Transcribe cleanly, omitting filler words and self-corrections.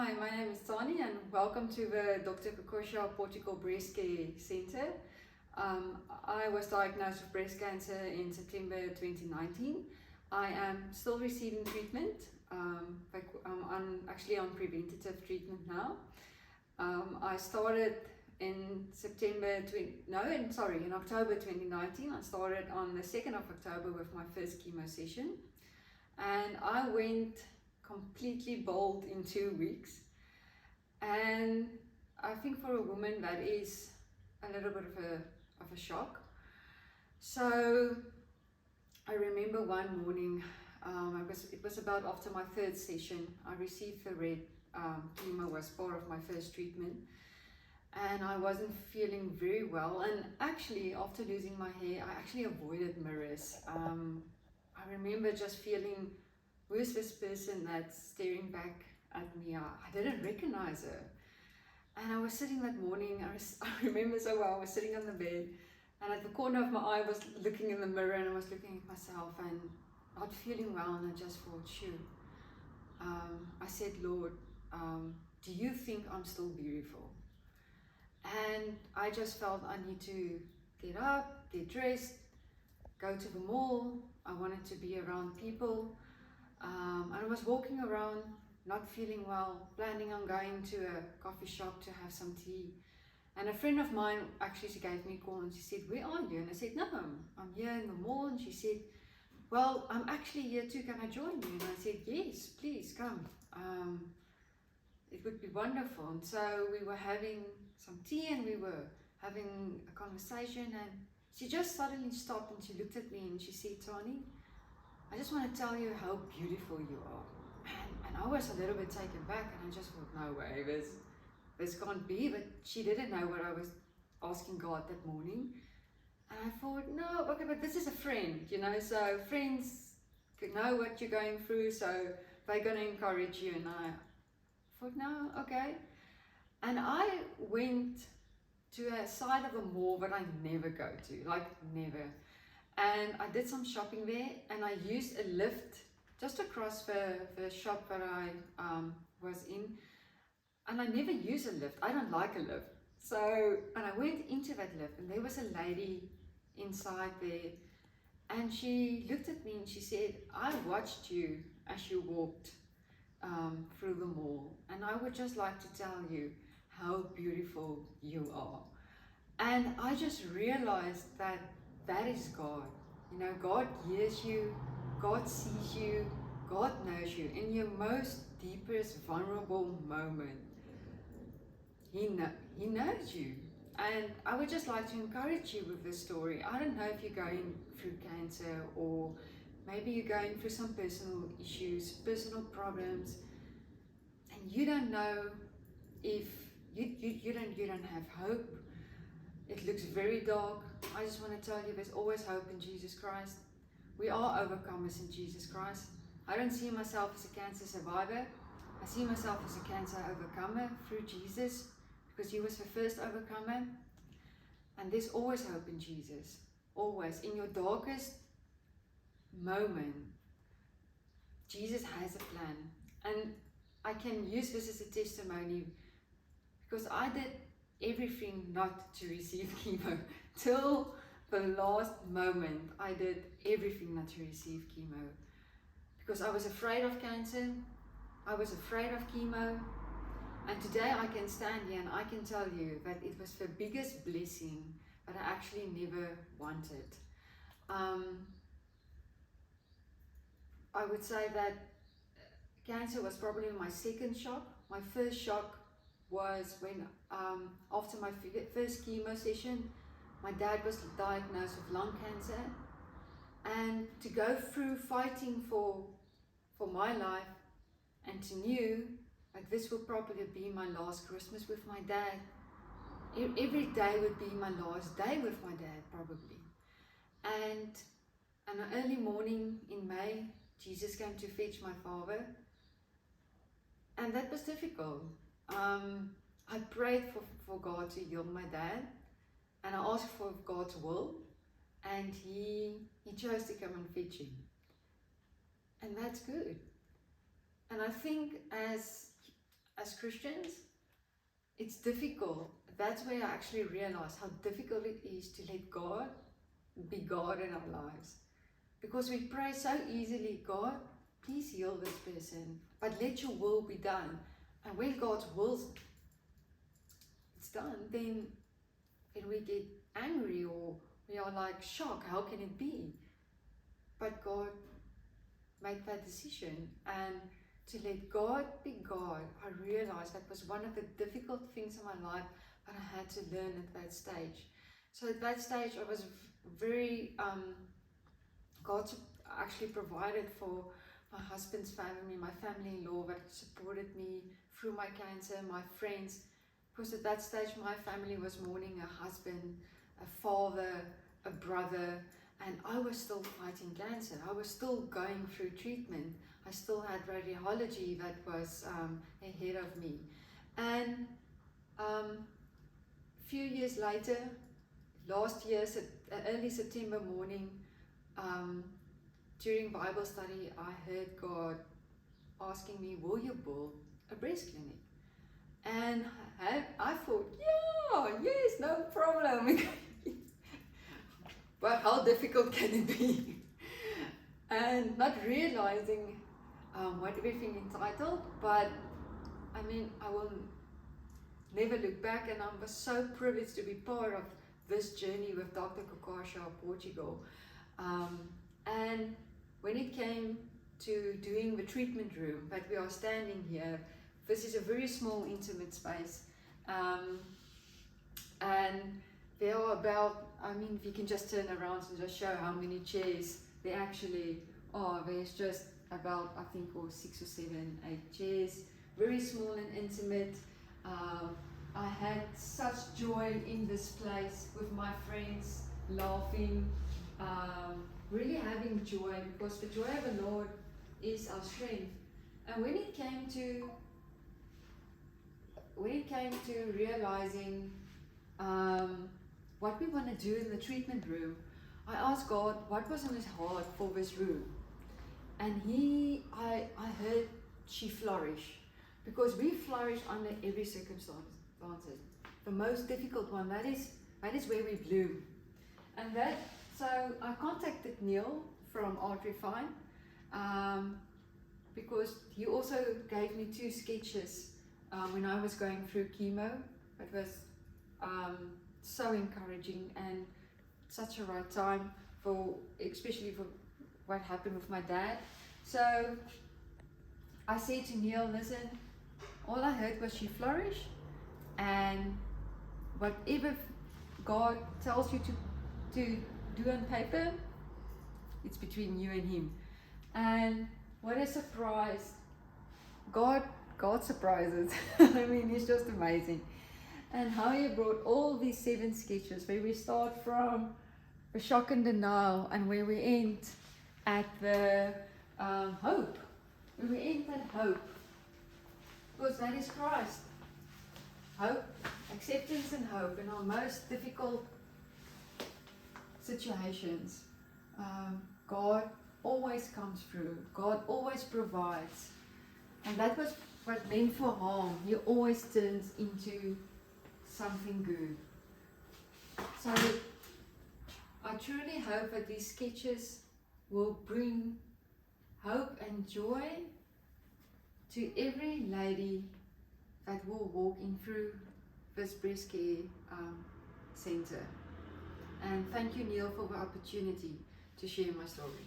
Hi, my name is Tani and welcome to the Dr. Kokosha Portugal Breast Care Center. I was diagnosed with breast cancer in September 2019. I am still receiving treatment. I'm actually on preventative treatment now. I started in in October 2019. I started on the 2nd of October with my first chemo session, and I went completely bald in 2 weeks. And I think for a woman that is a little bit of a shock. So I remember one morning, it was about after my third session. I received the red chemo was part of my first treatment, and I wasn't feeling very well. And actually, after losing my hair, I actually avoided mirrors. I remember just feeling, who's this person that's staring back at me? I didn't recognize her. And I was sitting that morning, I remember so well, I was sitting on the bed, and at the corner of my eye I was looking in the mirror, and I was looking at myself and not feeling well, and I just thought, shoot. I said, Lord, do you think I'm still beautiful? And I just felt I need to get up, get dressed, go to the mall. I wanted to be around people. And I was walking around, not feeling well, planning on going to a coffee shop to have some tea. And a friend of mine actually, she gave me a call and she said, where are you? And I said, no, I'm here in the mall. And she said, well, I'm actually here too, can I join you? And I said, yes, please come. It would be wonderful. And so we were having some tea and we were having a conversation, and she just suddenly stopped and she looked at me and she said, Tani, I just want to tell you how beautiful you are. And I was a little bit taken back, and I just thought, no way, this can't be. But she didn't know what I was asking God that morning. And I thought, no, okay, but this is a friend, so friends know what you're going through, so they're going to encourage you. And I thought, no, okay. And I went to a side of the mall that I never go to, like never. And I did some shopping there, and I used a lift just across the shop that I was in. And I never use a lift. I don't like a lift. So, and I went into that lift, and there was a lady inside there, and she looked at me and she said, I watched you as you walked through the mall, and I would just like to tell you how beautiful you are. And I just realized that is God. God hears you, God sees you, God knows you in your most deepest vulnerable moment. He knows you. And I would just like to encourage you with this story. I don't know if you're going through cancer, or maybe you're going through some personal issues, personal problems, and you don't know if you don't have hope. It looks very dark. I just want to tell you, there's always hope in Jesus Christ. We are overcomers in Jesus Christ. I don't see myself as a cancer survivor. I see myself as a cancer overcomer through Jesus, because he was the first overcomer. And there's always hope in Jesus. Always. In your darkest moment, Jesus has a plan. And I can use this as a testimony, because I did everything not to receive chemo. Till the last moment, I did everything not to receive chemo. Because I was afraid of cancer, I was afraid of chemo, and today I can stand here and I can tell you that it was the biggest blessing that I actually never wanted. I would say that cancer was probably my second shock. My first shock was when, after my first chemo session, my dad was diagnosed with lung cancer. And to go through fighting for my life, and to know that this will probably be my last Christmas with my dad. Every day would be my last day with my dad, probably. And on an early morning in May, Jesus came to fetch my father. And that was difficult. I prayed for God to heal my dad, and I asked for God's will, and he chose to come and fetch him. And that's good. And I think as as Christians, it's difficult. That's where I actually realized how difficult it is to let God be God in our lives. Because we pray so easily, God, please heal this person, but let your will be done. And when God's will is done, then we get angry, or we are like shocked, how can it be? But God made that decision, and to let God be God, I realized that was one of the difficult things in my life that I had to learn at that stage. So at that stage I was very, God actually provided for my husband's family, my family-in-law that supported me through my cancer, my friends, because at that stage my family was mourning a husband, a father, a brother, and I was still fighting cancer. I was still going through treatment. I still had radiology that was ahead of me. And a few years later, last year, early September morning, during Bible study, I heard God asking me, will you build a breast clinic? And I thought, yeah, yes, no problem. But how difficult can it be? And not realizing what everything entitled, but I mean, I will never look back, and I was so privileged to be part of this journey with Dr. Kukasha of Portugal. And when it came to doing the treatment room that we are standing here, this is a very small, intimate space. And there are about, I mean, if you can just turn around and just show how many chairs there actually are. There's just about, I think, 6 or 7, 8 chairs. Very small and intimate. I had such joy in this place with my friends, laughing, really having joy, because the joy of the Lord is our strength. And when it came to realizing what we want to do in the treatment room, I asked God what was in his heart for this room. And I heard she flourish, because we flourish under every circumstance. The most difficult one, that is where we bloom. And so I contacted Neil from Art Refine, because he also gave me 2 sketches when I was going through chemo. It was so encouraging and such a right time, especially for what happened with my dad. So I said to Neil, listen, all I heard was she flourished, and whatever God tells you to do on paper, it's between you and him. And what a surprise. God surprises. I mean, he's just amazing. And how he brought all these 7 sketches, where we start from the shock and denial, and where we end at the hope. Where we end at hope. Because that is Christ. Hope, acceptance and hope in our most difficult situations. God always comes through. God always provides. And that was what meant for harm. He always turns into something good. So I truly hope that these sketches will bring hope and joy to every lady that will walk in through this breast care center. And thank you, Neil, for the opportunity to share my story.